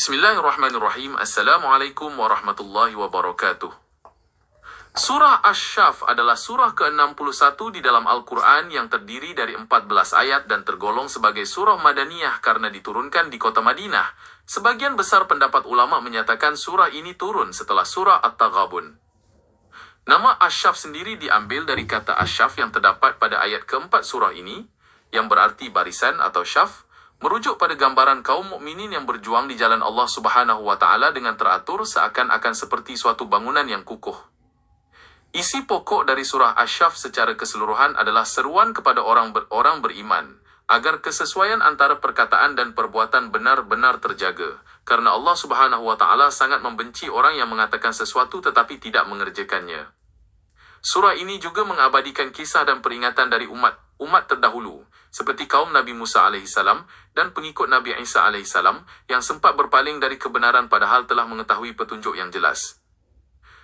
Bismillahirrahmanirrahim. Assalamualaikum warahmatullahi wabarakatuh. Surah Asy-Syaff adalah surah ke-61 di dalam Al-Quran yang terdiri dari 14 ayat dan tergolong sebagai surah Madaniyah karena diturunkan di kota Madinah. Sebagian besar pendapat ulama menyatakan surah ini turun setelah surah At-Taghabun. Nama Asy-Syaff sendiri diambil dari kata Asy-Syaff yang terdapat pada ayat keempat surah ini, yang berarti barisan atau syaf, merujuk pada gambaran kaum mukminin yang berjuang di jalan Allah Subhanahu wa Ta'ala dengan teratur seakan-akan seperti suatu bangunan yang kukuh. Isi pokok dari surah Asy-Syaff secara keseluruhan adalah seruan kepada orang beriman agar kesesuaian antara perkataan dan perbuatan benar-benar terjaga, karena Allah Subhanahu wa Ta'ala sangat membenci orang yang mengatakan sesuatu tetapi tidak mengerjakannya. Surah ini juga mengabadikan kisah dan peringatan dari umat terdahulu, seperti kaum Nabi Musa alaihissalam dan pengikut Nabi Isa alaihissalam yang sempat berpaling dari kebenaran padahal telah mengetahui petunjuk yang jelas.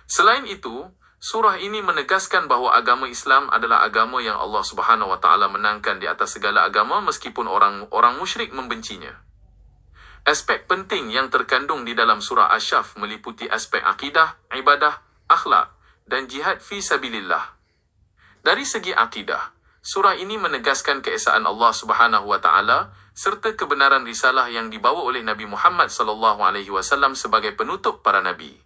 Selain itu, surah ini menegaskan bahawa agama Islam adalah agama yang Allah Subhanahu wa Ta'ala menangkan di atas segala agama meskipun orang musyrik membencinya. Aspek penting yang terkandung di dalam surah Asy-Syaff meliputi aspek akidah, ibadah, akhlak, dan jihad fi sabilillah. Dari segi akidah, surah ini menegaskan keesaan Allah Subhanahu wa Ta'ala serta kebenaran risalah yang dibawa oleh Nabi Muhammad SAW sebagai penutup para nabi.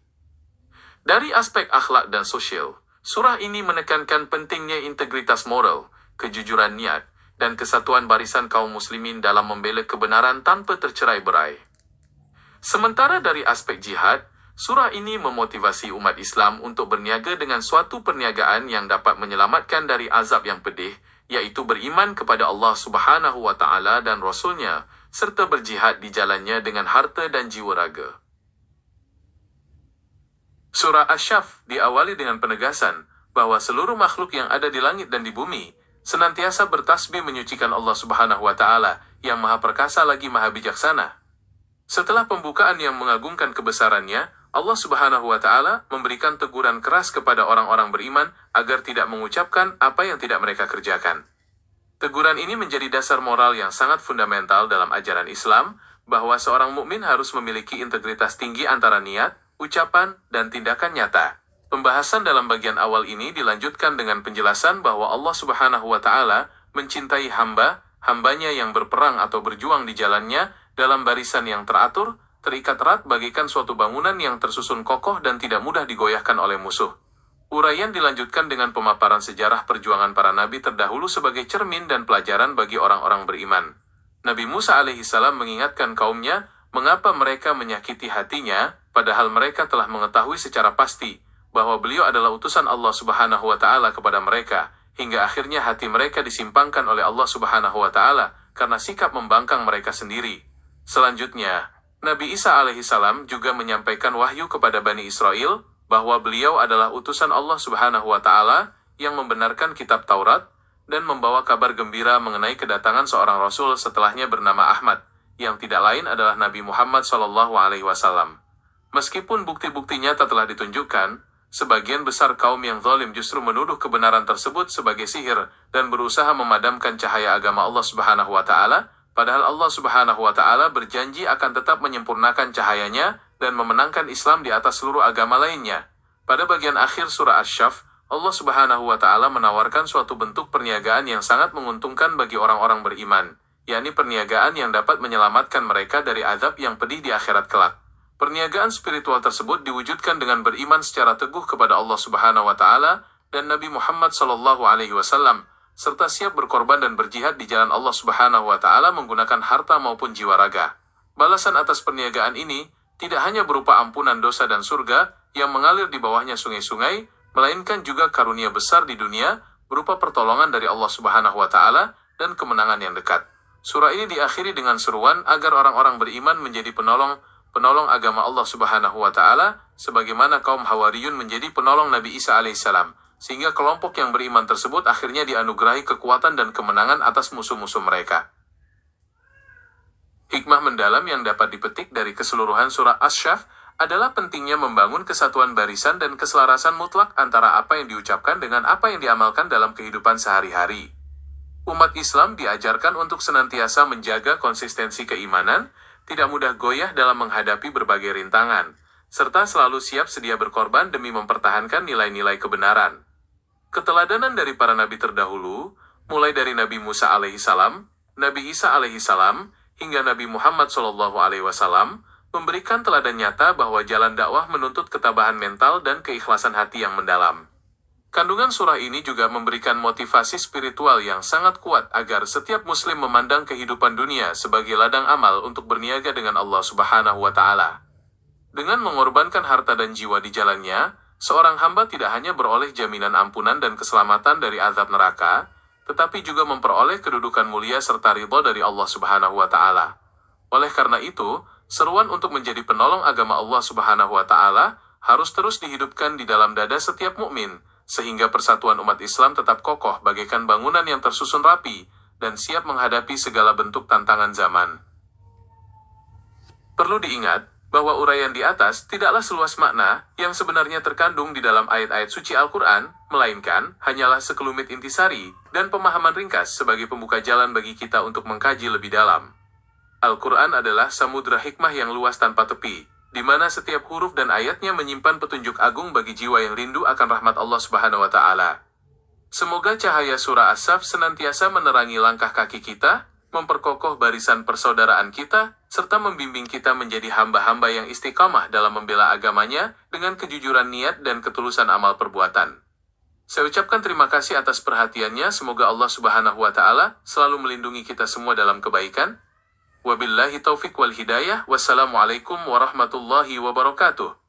Dari aspek akhlak dan sosial, surah ini menekankan pentingnya integritas moral, kejujuran niat, dan kesatuan barisan kaum muslimin dalam membela kebenaran tanpa tercerai-berai. Sementara dari aspek jihad, surah ini memotivasi umat Islam untuk berniaga dengan suatu perniagaan yang dapat menyelamatkan dari azab yang pedih, yaitu beriman kepada Allah Subhanahu wa Ta'ala dan Rasul-Nya, serta berjihad di jalannya dengan harta dan jiwa raga. Surah Asy-Syaff diawali dengan penegasan bahwa seluruh makhluk yang ada di langit dan di bumi senantiasa bertasbih menyucikan Allah Subhanahu wa Ta'ala yang Maha Perkasa lagi Maha Bijaksana. Setelah pembukaan yang mengagungkan kebesarannya, Allah Subhanahu wa Ta'ala memberikan teguran keras kepada orang-orang beriman agar tidak mengucapkan apa yang tidak mereka kerjakan. Teguran ini menjadi dasar moral yang sangat fundamental dalam ajaran Islam, bahwa seorang mukmin harus memiliki integritas tinggi antara niat, ucapan, dan tindakan nyata. Pembahasan dalam bagian awal ini dilanjutkan dengan penjelasan bahwa Allah Subhanahu wa Ta'ala mencintai hambanya yang berperang atau berjuang di jalannya dalam barisan yang teratur, terikat erat bagaikan suatu bangunan yang tersusun kokoh dan tidak mudah digoyahkan oleh musuh. Uraian dilanjutkan dengan pemaparan sejarah perjuangan para nabi terdahulu sebagai cermin dan pelajaran bagi orang-orang beriman. Nabi Musa alaihissalam mengingatkan kaumnya mengapa mereka menyakiti hatinya, padahal mereka telah mengetahui secara pasti bahwa beliau adalah utusan Allah Subhanahu wa Ta'ala kepada mereka, hingga akhirnya hati mereka disimpangkan oleh Allah Subhanahu wa Ta'ala karena sikap membangkang mereka sendiri. Selanjutnya, Nabi Isa alaihissalam juga menyampaikan wahyu kepada Bani Israel bahwa beliau adalah utusan Allah Subhanahu wa Ta'ala yang membenarkan kitab Taurat dan membawa kabar gembira mengenai kedatangan seorang Rasul setelahnya bernama Ahmad, yang tidak lain adalah Nabi Muhammad SAW. Meskipun bukti-bukti nyata telah ditunjukkan, sebagian besar kaum yang zalim justru menuduh kebenaran tersebut sebagai sihir dan berusaha memadamkan cahaya agama Allah Subhanahu wa Ta'ala, padahal Allah Subhanahu wa Ta'ala berjanji akan tetap menyempurnakan cahayanya dan memenangkan Islam di atas seluruh agama lainnya. Pada bagian akhir surah Asy-Syaff, Allah Subhanahu wa Ta'ala menawarkan suatu bentuk perniagaan yang sangat menguntungkan bagi orang-orang beriman, yakni perniagaan yang dapat menyelamatkan mereka dari azab yang pedih di akhirat kelak. Perniagaan spiritual tersebut diwujudkan dengan beriman secara teguh kepada Allah Subhanahu wa Ta'ala dan Nabi Muhammad SAW, serta siap berkorban dan berjihad di jalan Allah Subhanahu wa Ta'ala menggunakan harta maupun jiwa raga. Balasan atas perniagaan ini tidak hanya berupa ampunan dosa dan surga yang mengalir di bawahnya sungai-sungai, melainkan juga karunia besar di dunia berupa pertolongan dari Allah Subhanahu wa Ta'ala dan kemenangan yang dekat. Surah ini diakhiri dengan seruan agar orang-orang beriman menjadi penolong agama Allah Subhanahu wa Ta'ala, sebagaimana kaum Hawariyun menjadi penolong Nabi Isa alaihissalam, sehingga kelompok yang beriman tersebut akhirnya dianugerahi kekuatan dan kemenangan atas musuh-musuh mereka. Hikmah mendalam yang dapat dipetik dari keseluruhan surah Asy-Syaff adalah pentingnya membangun kesatuan barisan dan keselarasan mutlak antara apa yang diucapkan dengan apa yang diamalkan dalam kehidupan sehari-hari. Umat Islam diajarkan untuk senantiasa menjaga konsistensi keimanan, tidak mudah goyah dalam menghadapi berbagai rintangan, serta selalu siap sedia berkorban demi mempertahankan nilai-nilai kebenaran. Keteladanan dari para nabi terdahulu, mulai dari Nabi Musa alaihissalam, Nabi Isa alaihissalam, hingga Nabi Muhammad SAW, memberikan teladan nyata bahwa jalan dakwah menuntut ketabahan mental dan keikhlasan hati yang mendalam. Kandungan surah ini juga memberikan motivasi spiritual yang sangat kuat agar setiap muslim memandang kehidupan dunia sebagai ladang amal untuk berniaga dengan Allah Subhanahu wa Ta'ala. Dengan mengorbankan harta dan jiwa di jalannya, seorang hamba tidak hanya beroleh jaminan ampunan dan keselamatan dari azab neraka, tetapi juga memperoleh kedudukan mulia serta ridha dari Allah Subhanahu wa Ta'ala. Oleh karena itu, seruan untuk menjadi penolong agama Allah Subhanahu wa Ta'ala harus terus dihidupkan di dalam dada setiap mukmin, sehingga persatuan umat Islam tetap kokoh bagaikan bangunan yang tersusun rapi dan siap menghadapi segala bentuk tantangan zaman. Perlu diingat bahwa uraian di atas tidaklah seluas makna yang sebenarnya terkandung di dalam ayat-ayat suci Al-Quran, melainkan hanyalah sekelumit intisari dan pemahaman ringkas sebagai pembuka jalan bagi kita untuk mengkaji lebih dalam. Al-Quran adalah samudra hikmah yang luas tanpa tepi, di mana setiap huruf dan ayatnya menyimpan petunjuk agung bagi jiwa yang rindu akan rahmat Allah Subhanahu wa Ta'ala. Semoga cahaya surah As-Saff senantiasa menerangi langkah kaki kita, memperkokoh barisan persaudaraan kita, serta membimbing kita menjadi hamba-hamba yang istiqamah dalam membela agamanya dengan kejujuran niat dan ketulusan amal perbuatan. Saya ucapkan terima kasih atas perhatiannya. Semoga Allah Subhanahu wa Ta'ala selalu melindungi kita semua dalam kebaikan. Wabillahi taufiq wal hidayah. Wassalamualaikum warahmatullahi wabarakatuh.